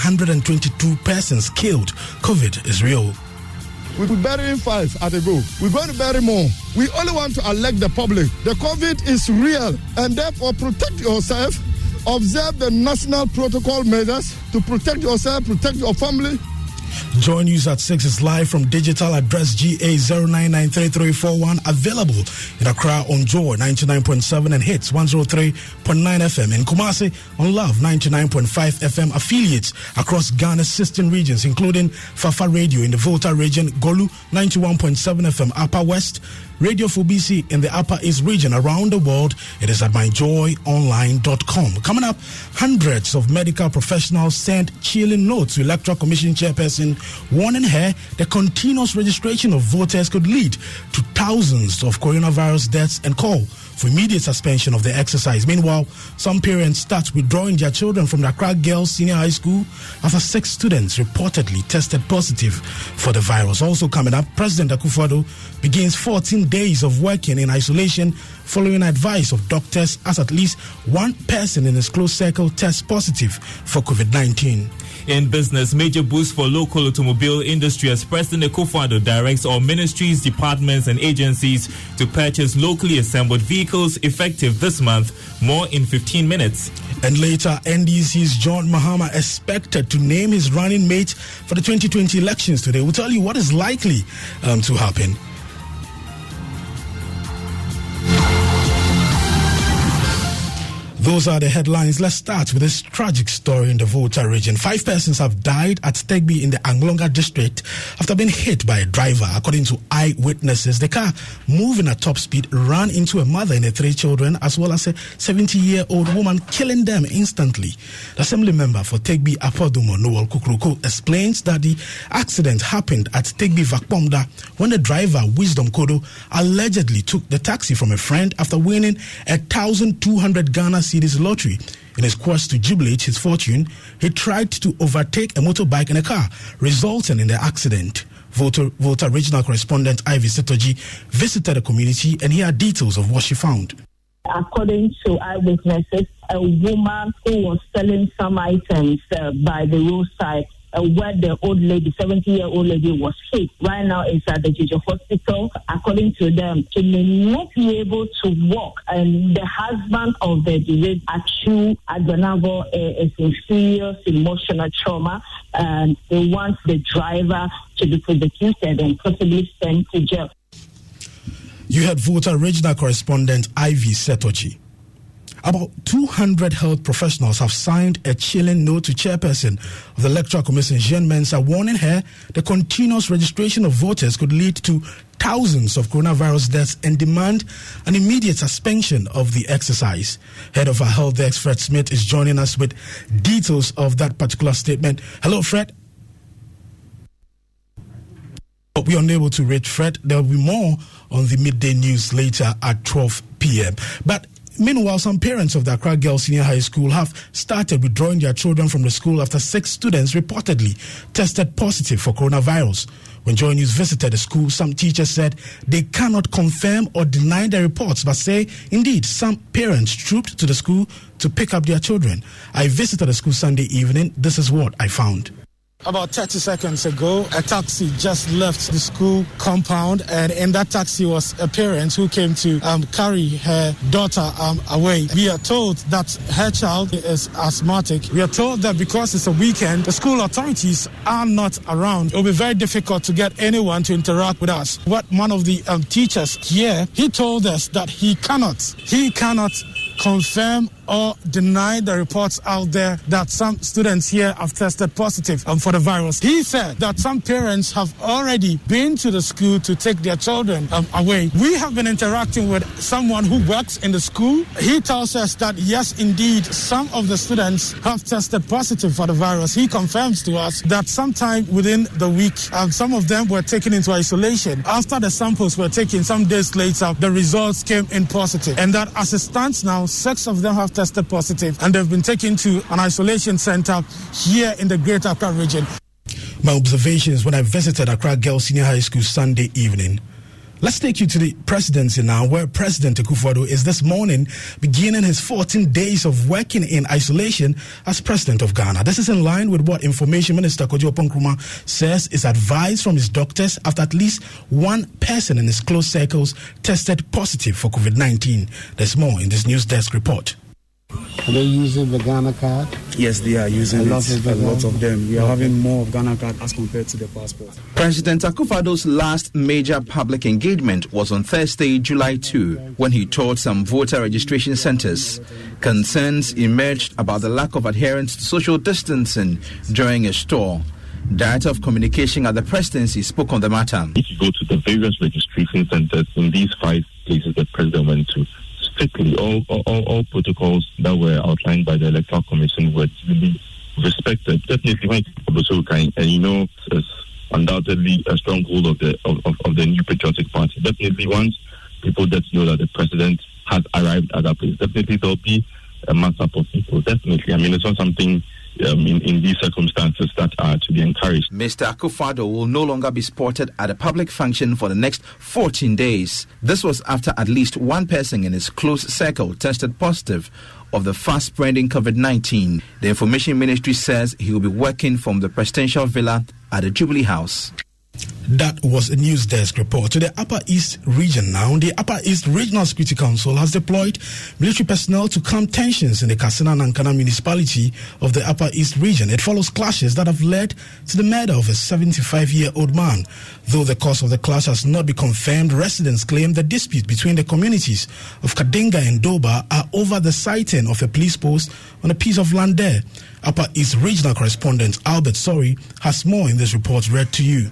122 persons killed. COVID is real. We could bury 5 at a go. We're going to bury more. We only want to alert the public. The COVID is real, and therefore protect yourself. Observe the national protocol measures to protect yourself, protect your family. Joy News at 6 is live from digital address GA09933341, available in Accra on Joy 99.7 and Hits 103.9 FM, in Kumasi on Love 99.5 FM, affiliates across Ghana's 16 regions, including Fafa Radio in the Volta region, Golu 91.7 FM, Upper West, Radio for BC in the Upper East region. Around the world, it is at myjoyonline.com. Coming up, hundreds of medical professionals sent chilling notes to Electoral Commission chairperson, warning her the continuous registration of voters could lead to thousands of coronavirus deaths and call for immediate suspension of the exercise. Meanwhile, some parents start withdrawing their children from the Accra Girls Senior High School after 6 students reportedly tested positive for the virus. Also coming up, President Akufo-Addo begins 14 days of working in isolation following advice of doctors as at least one person in his close circle tests positive for COVID-19. In business, major boost for local automobile industry as President Akufo-Addo directs all ministries, departments and agencies to purchase locally assembled vehicles effective this month, more in 15 minutes. And later, NDC's John Mahama expected to name his running mate for the 2020 elections today. We'll tell you what is likely to happen. Those are the headlines. Let's start with this tragic story in the Volta region. 5 persons have died at Stegby in the Anglonga district after being hit by a driver. According to eyewitnesses, the car, moving at top speed, ran into a mother and her 3 children, as well as a 70-year-old woman, killing them instantly. The assembly member for Stegby Apodumo, Noel Kukruko, explains that the accident happened at Stegby Vakpomda when the driver, Wisdom Kodo, allegedly took the taxi from a friend after winning 1,200 Ghana cedis lottery. In his quest to jubilate his fortune, he tried to overtake a motorbike and a car, resulting in the accident. Volta regional correspondent Ivy Setoji visited the community and here are details of what she found. According to eyewitnesses, a woman who was selling some items by the roadside where the old lady, 70-year-old lady, was hit. Right now is at the Jeju hospital. According to them, she may not be able to walk. And the husband of the deceased, Achu Adonavo, is in serious emotional trauma. And they want the driver to be prosecuted and possibly sent to jail. You had Volta regional correspondent Ivy Setochi. About 200 health professionals have signed a chilling note to chairperson of the Electoral Commission, Jean Mensah, warning her the continuous registration of voters could lead to thousands of coronavirus deaths and demand an immediate suspension of the exercise. Head of our health desk, Fred Smith, is joining us with details of that particular statement. Hello, Fred. But we are unable to reach Fred. There will be more on the midday news later at 12 p.m. But meanwhile, some parents of the Accra Girls Senior High School have started withdrawing their children from the school after 6 students reportedly tested positive for coronavirus. When Joy News visited the school, some teachers said they cannot confirm or deny the reports, but say, indeed, some parents trooped to the school to pick up their children. I visited the school Sunday evening. This is what I found. About 30 seconds ago, a taxi just left the school compound, and in that taxi was a parent who came to carry her daughter away. We are told that her child is asthmatic. We are told that because it's a weekend, the school authorities are not around. It will be very difficult to get anyone to interact with us. What one of the teachers here, he told us that he cannot confirm or deny the reports out there that some students here have tested positive for the virus. He said that some parents have already been to the school to take their children away. We have been interacting with someone who works in the school. He tells us that yes, indeed, some of the students have tested positive for the virus. He confirms to us that sometime within the week, some of them were taken into isolation. After the samples were taken some days later, the results came in positive. And that as it stands now, 6 of them have tested positive and they've been taken to an isolation center here in the Greater Accra region. My observations when I visited Accra Girls Senior High School Sunday evening. Let's take you to the presidency now, where President Akufo-Addo is this morning beginning his 14 days of working in isolation as President of Ghana. This is in line with what Information Minister Kojo Oponkruma says is advised from his doctors after at least one person in his close circles tested positive for COVID-19. There's more in this news desk report. Are they using the Ghana card? Yes, they are using a lot of them. We are having more of Ghana card as compared to the passport. President Akufo-Addo's last major public engagement was on Thursday, July 2, when he toured some voter registration centers. Concerns emerged about the lack of adherence to social distancing during a tour. Director of Communication at the Presidency spoke on the matter. If you go to the various registration centers in these 5 places the President went to, strictly all protocols that were outlined by the Electoral Commission were to be respected. Definitely, when it's undoubtedly a stronghold of the new patriotic party. Definitely, once people get to know that the President has arrived at that place, definitely there'll be a mass of people. Definitely, it's not something in these circumstances that are to be encouraged. Mr. Akufo-Addo will no longer be spotted at a public function for the next 14 days. This was after at least one person in his close circle tested positive of the fast-spreading COVID-19. The Information Ministry says he will be working from the presidential villa at the Jubilee House. That was a news desk report. To the Upper East region now, the Upper East Regional Security Council has deployed military personnel to calm tensions in the Kasina-Nankana municipality of the Upper East region. It follows clashes that have led to the murder of a 75-year-old man. Though the cause of the clash has not been confirmed, residents claim the dispute between the communities of Kadinga and Doba are over the siting of a police post on a piece of land there. Upper East Regional Correspondent Albert Sori has more in this report read to you.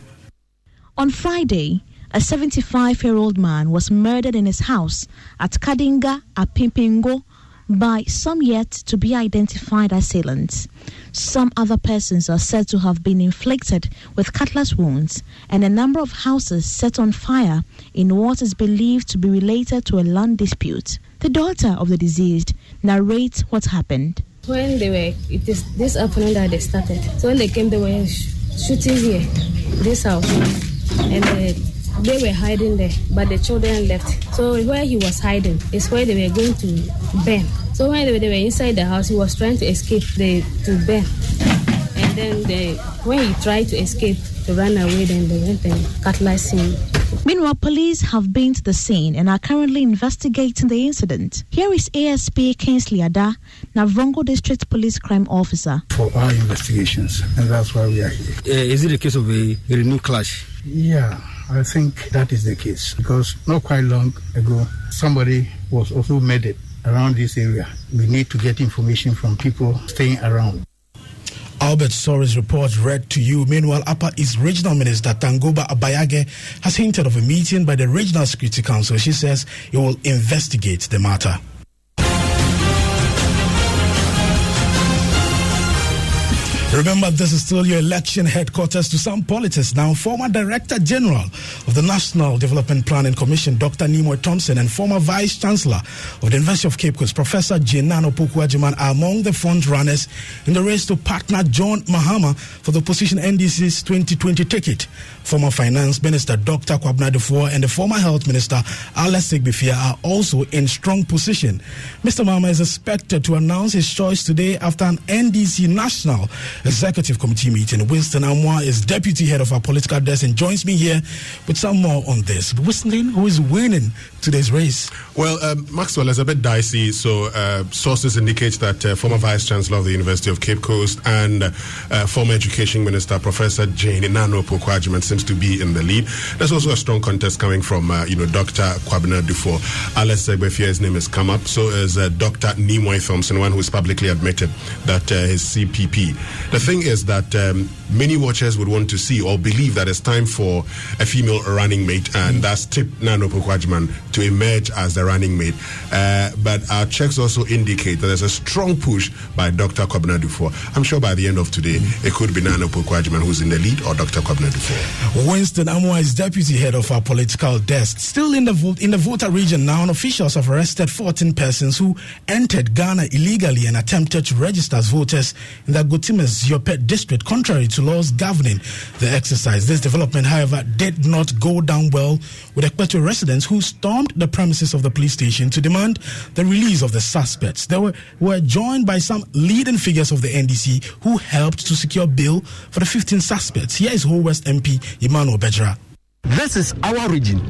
On Friday, a 75-year-old man was murdered in his house at Kadinga, Apimpingo, by some yet to be identified assailants. Some other persons are said to have been inflicted with cutlass wounds, and a number of houses set on fire in what is believed to be related to a land dispute. The daughter of the deceased narrates what happened. When it is this afternoon that they started. So when they came, they were shooting here, this house. And they were hiding there, but the children left. So where he was hiding is where they were going to burn. So when they were inside the house, he was trying to escape to burn. And then when he tried to escape, to run away, then they went and cutlassed him. Meanwhile, police have been to the scene and are currently investigating the incident. Here is ASP Kingsley Ada, Navrongo District Police Crime Officer. For our investigations, and that's why we are here. Is it a case of a renewed clash? Yeah, I think that is the case, because not quite long ago, somebody was also murdered around this area. We need to get information from people staying around. Albert Sori's report read to you. Meanwhile, Upper East Regional Minister Tangoba Abayage has hinted of a meeting by the Regional Security Council. She says it will investigate the matter. Remember, this is still your election headquarters. To some politics now, former Director General of the National Development Planning Commission, Dr. Nimoy Thompson, and former Vice Chancellor of the University of Cape Coast, Professor Jane Opoku-Agyeman, are among the front runners in the race to partner John Mahama for the opposition NDC's 2020 ticket. Former Finance Minister Dr. Kwabena Dufour and the former Health Minister Alex Sigbefia are also in strong position. Mr. Mahama is expected to announce his choice today after an NDC National Executive Committee meeting. Winston Amwa is deputy head of our political desk and joins me here with some more on this. Winston, who is winning today's race? Well, Maxwell is a bit dicey. So sources indicate that former Vice Chancellor of the University of Cape Coast and former Education Minister Professor Jane Opoku-Agyeman seems to be in the lead. There's also a strong contest coming from Dr. Kwabena Dufour. Alex Sigbefia's name has come up. So is Dr. Nimoy Thompson, one who has publicly admitted that his CPP. The thing is that many watchers would want to see or believe that it's time for a female running mate, and that's Tip Nana Opoku-Agyeman to emerge as the running mate. But our checks also indicate that there's a strong push by Dr. Kwabena Dufour. I'm sure by the end of today, it could be Nana Opoku-Agyeman who's in the lead or Dr. Kwabena Dufour. Winston Amwa is deputy head of our political desk. Still in the voter region now, officials have arrested 14 persons who entered Ghana illegally and attempted to register as voters in the Gotimes Yope district, contrary to laws governing the exercise. This development, however, did not go down well with Ekpeto residents who stormed the premises of the police station to demand the release of the suspects. They were joined by some leading figures of the NDC who helped to secure bail for the 15 suspects. Here is Ho West MP Emmanuel Bejra. This is our region.